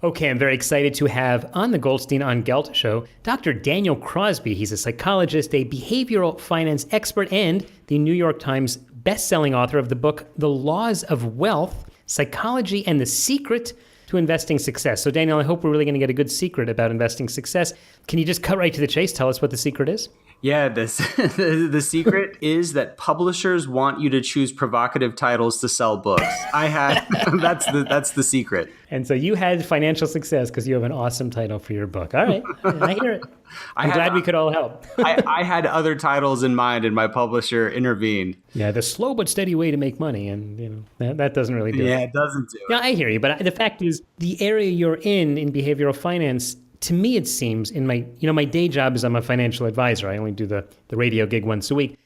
Okay, I'm very excited to have on the Goldstein on Gelt show Dr. Daniel Crosby. He's a psychologist, a behavioral finance expert, and the New York Times best-selling author of the book, The Laws of Wealth, Psychology and the Secret to Investing Success. So Daniel, I hope we're really going to get a good secret about investing success. Can you just cut right to the chase? Tell us what the secret is. Yeah, the secret is that publishers want you to choose provocative titles to sell books. That's the secret. And so you had financial success because you have an awesome title for your book. All right, I hear it. I'm glad we could all help. I had other titles in mind, and my publisher intervened. Yeah, the slow but steady way to make money, and that doesn't really do it. Yeah, it doesn't do it. Yeah, I hear you, but the fact is, the area you're in behavioral finance. To me, it seems in my day job is I'm a financial advisor. I only do the radio gig once a week.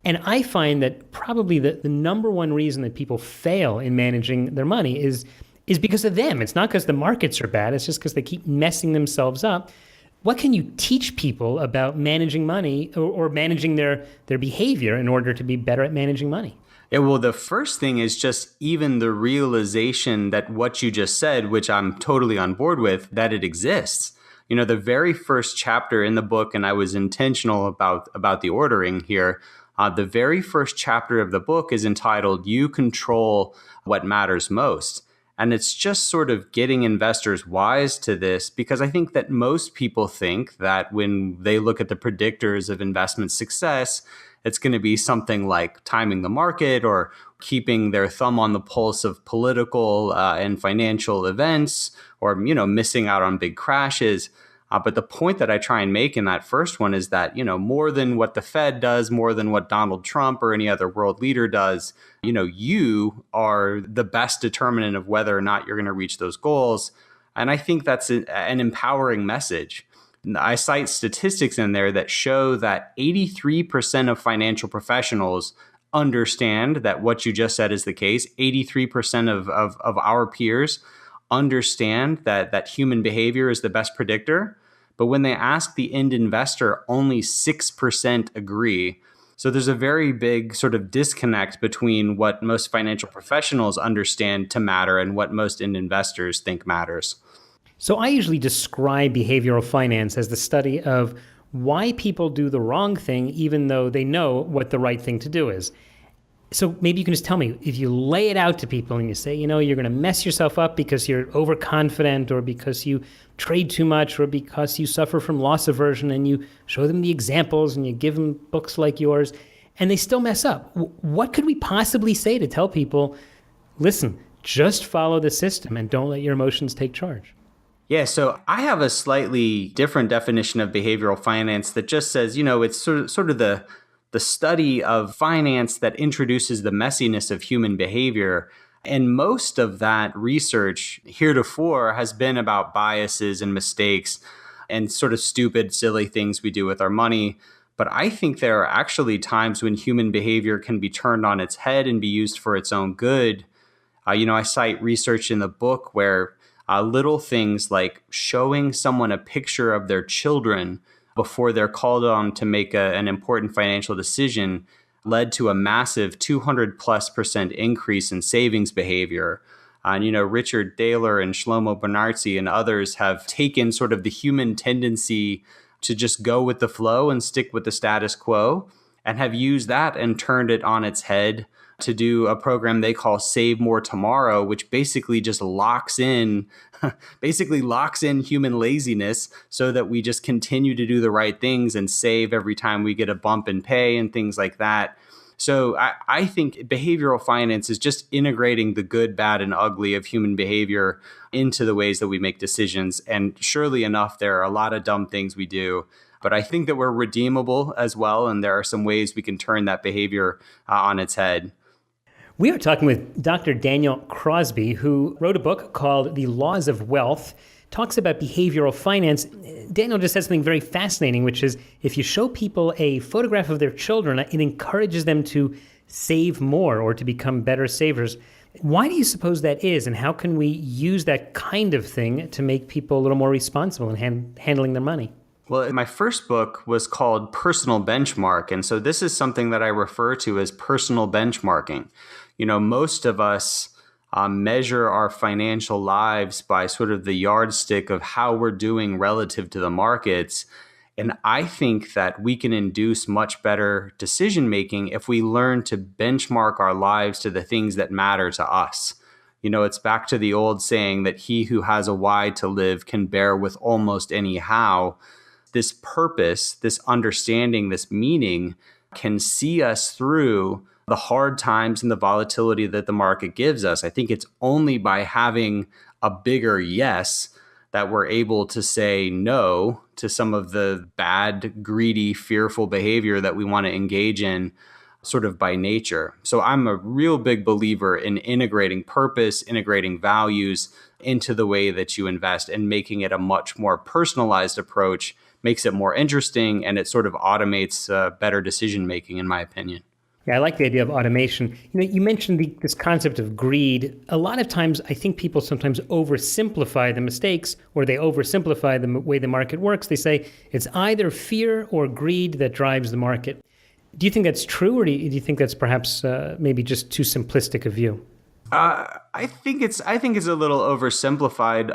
And I find that probably the number one reason that people fail in managing their money is because of them. It's not because the markets are bad. It's just because they keep messing themselves up. What can you teach people about managing money or managing their behavior in order to be better at managing money? Yeah, well, the first thing is just even the realization that what you just said, which I'm totally on board with, that it exists. The very first chapter in the book, and I was intentional about the ordering here, the very first chapter of the book is entitled, You Control What Matters Most. And it's just sort of getting investors wise to this, because I think that most people think that when they look at the predictors of investment success, it's going to be something like timing the market or keeping their thumb on the pulse of political and financial events, or missing out on big crashes. But the point that I try and make in that first one is that more than what the Fed does, more than what Donald Trump or any other world leader does, you are the best determinant of whether or not you're going to reach those goals. And I think that's an empowering message. I cite statistics in there that show that 83% of financial professionals understand that what you just said is the case. 83% of our peers understand that human behavior is the best predictor. But when they ask the end investor, only 6% agree. So there's a very big sort of disconnect between what most financial professionals understand to matter and what most end investors think matters. So I usually describe behavioral finance as the study of why people do the wrong thing, even though they know what the right thing to do is. So maybe you can just tell me, if you lay it out to people and you say, you're going to mess yourself up because you're overconfident, or because you trade too much, or because you suffer from loss aversion, and you show them the examples and you give them books like yours, and they still mess up. What could we possibly say to tell people, listen, just follow the system and don't let your emotions take charge? Yeah, so I have a slightly different definition of behavioral finance that just says, it's sort of the study of finance that introduces the messiness of human behavior. And most of that research heretofore has been about biases and mistakes and sort of stupid, silly things we do with our money. But I think there are actually times when human behavior can be turned on its head and be used for its own good. I cite research in the book where little things like showing someone a picture of their children before they're called on to make an important financial decision led to a massive 200+% increase in savings behavior. And, Richard Thaler and Shlomo Bernartzi and others have taken sort of the human tendency to just go with the flow and stick with the status quo, and have used that and turned it on its head to do a program they call Save More Tomorrow, which basically just locks in human laziness so that we just continue to do the right things and save every time we get a bump in pay and things like that. So I think behavioral finance is just integrating the good, bad, and ugly of human behavior into the ways that we make decisions. And surely enough, there are a lot of dumb things we do. But I think that we're redeemable as well, and there are some ways we can turn that behavior on its head. We are talking with Dr. Daniel Crosby, who wrote a book called The Laws of Wealth, talks about behavioral finance. Daniel just said something very fascinating, which is if you show people a photograph of their children, it encourages them to save more or to become better savers. Why do you suppose that is, and how can we use that kind of thing to make people a little more responsible in handling their money? Well, my first book was called Personal Benchmark, and so this is something that I refer to as personal benchmarking. Most of us measure our financial lives by sort of the yardstick of how we're doing relative to the markets. And I think that we can induce much better decision making if we learn to benchmark our lives to the things that matter to us. It's back to the old saying that he who has a why to live can bear with almost any how. This purpose, this understanding, this meaning can see us through the hard times and the volatility that the market gives us. I think it's only by having a bigger yes that we're able to say no to some of the bad, greedy, fearful behavior that we want to engage in sort of by nature. So I'm a real big believer in integrating purpose, integrating values into the way that you invest, and making it a much more personalized approach makes it more interesting, and it sort of automates better decision making, in my opinion. Yeah, I like the idea of automation. You mentioned this concept of greed. A lot of times, I think people sometimes oversimplify the mistakes, or they oversimplify the way the market works. They say it's either fear or greed that drives the market. Do you think that's true, or do you think that's perhaps maybe just too simplistic a view? I think it's a little oversimplified.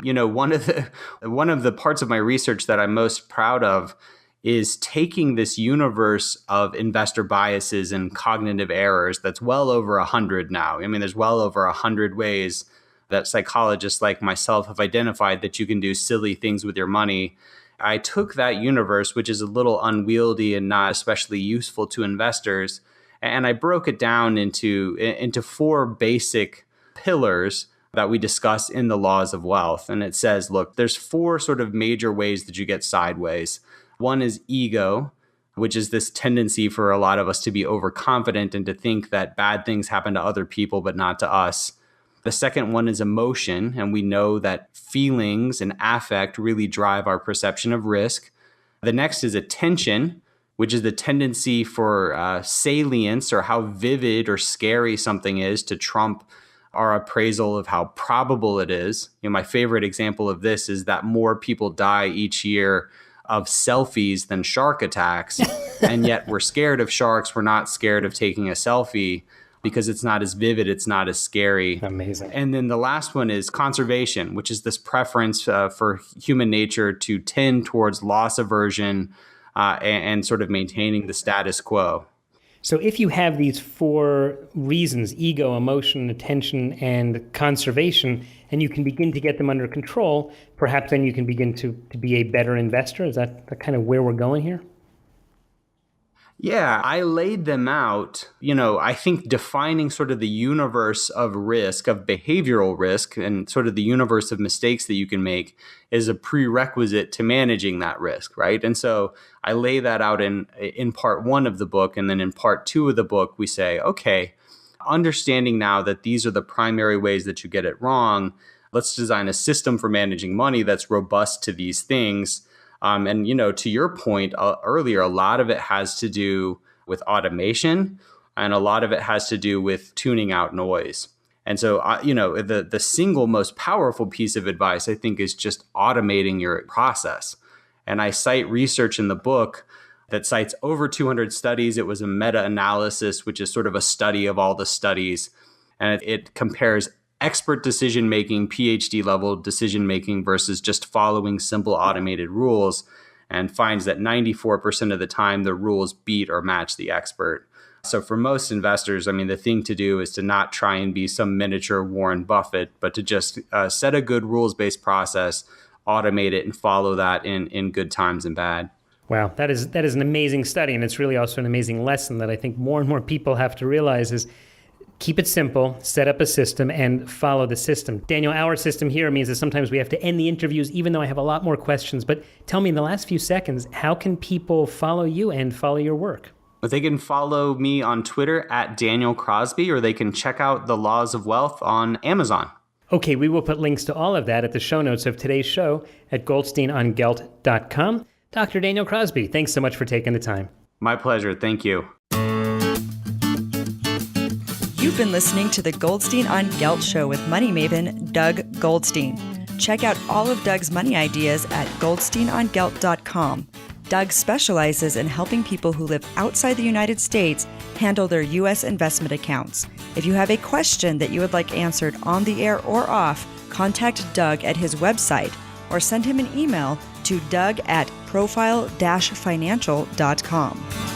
One of the parts of my research that I'm most proud of is taking this universe of investor biases and cognitive errors that's well over 100 now. I mean, there's well over 100 ways that psychologists like myself have identified that you can do silly things with your money. I took that universe, which is a little unwieldy and not especially useful to investors, and I broke it down into 4 basic pillars that we discuss in the laws of wealth. And it says, look, there's 4 sort of major ways that you get sideways. One is ego, which is this tendency for a lot of us to be overconfident and to think that bad things happen to other people, but not to us. The second one is emotion, and we know that feelings and affect really drive our perception of risk. The next is attention, which is the tendency for salience, or how vivid or scary something is, to trump our appraisal of how probable it is. My favorite example of this is that more people die each year of selfies than shark attacks. And yet we're scared of sharks. We're not scared of taking a selfie because it's not as vivid. It's not as scary. Amazing. And then the last one is conservation, which is this preference for human nature to tend towards loss aversion and sort of maintaining the status quo. So if you have these 4 reasons, ego, emotion, attention, and conservation, and you can begin to get them under control, perhaps then you can begin to be a better investor. Is that kind of where we're going here? Yeah, I laid them out. I think defining sort of the universe of risk, of behavioral risk, and sort of the universe of mistakes that you can make is a prerequisite to managing that risk, right? And so I lay that out in part 1 of the book. And then in part 2 of the book, we say, okay, understanding now that these are the primary ways that you get it wrong, let's design a system for managing money that's robust to these things. And, to your point earlier, a lot of it has to do with automation, and a lot of it has to do with tuning out noise. And so, the single most powerful piece of advice, I think, is just automating your process. And I cite research in the book that cites over 200 studies. It was a meta-analysis, which is sort of a study of all the studies. And it compares expert decision-making, PhD-level decision-making versus just following simple automated rules, and finds that 94% of the time the rules beat or match the expert. So for most investors, the thing to do is to not try and be some miniature Warren Buffett, but to just set a good rules-based process, automate it, and follow that in good times and bad. Wow, that is an amazing study, and it's really also an amazing lesson that I think more and more people have to realize is keep it simple, set up a system, and follow the system. Daniel, our system here means that sometimes we have to end the interviews, even though I have a lot more questions. But tell me in the last few seconds, how can people follow you and follow your work? They can follow me on Twitter at Daniel Crosby, or they can check out The Laws of Wealth on Amazon. Okay, we will put links to all of that at the show notes of today's show at goldsteinongelt.com. Dr. Daniel Crosby, thanks so much for taking the time. My pleasure. Thank you. You've been listening to the Goldstein on Gelt Show with money maven Doug Goldstein. Check out all of Doug's money ideas at goldsteinongelt.com. Doug specializes in helping people who live outside the United States handle their U.S. investment accounts. If you have a question that you would like answered on the air or off, contact Doug at his website or send him an email to doug@profile-financial.com.